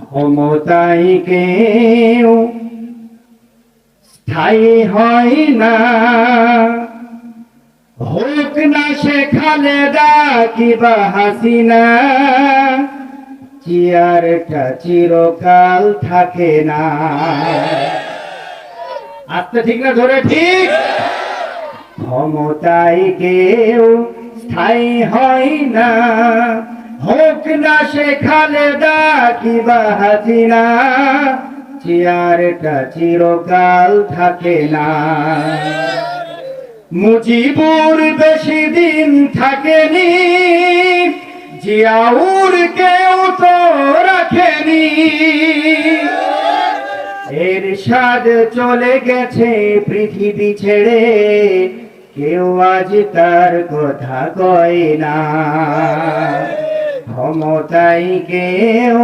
ক্ষমতায় কেউ স্থায়ী হয় না, হোক না সে খালেদা কিবা হাসিনা, চেয়ারটা চিরকাল থাকে না। আস্তে ঠিক না ধরে ঠিক? ক্ষমতায় কেউ স্থায়ী হয় না, হোক না সে খালেদা কিবা হাসিনা, চেয়ারটা চিরকাল থাকে না। মুজিবুর বেশি দিন থাকেনি, জিয়াউর কেউ তো রাখেনি, এরশাদ চলে গেছে পৃথিবী ছেড়ে, কেউ আজ তার কথা কয় না। ক্ষমতায় কেউ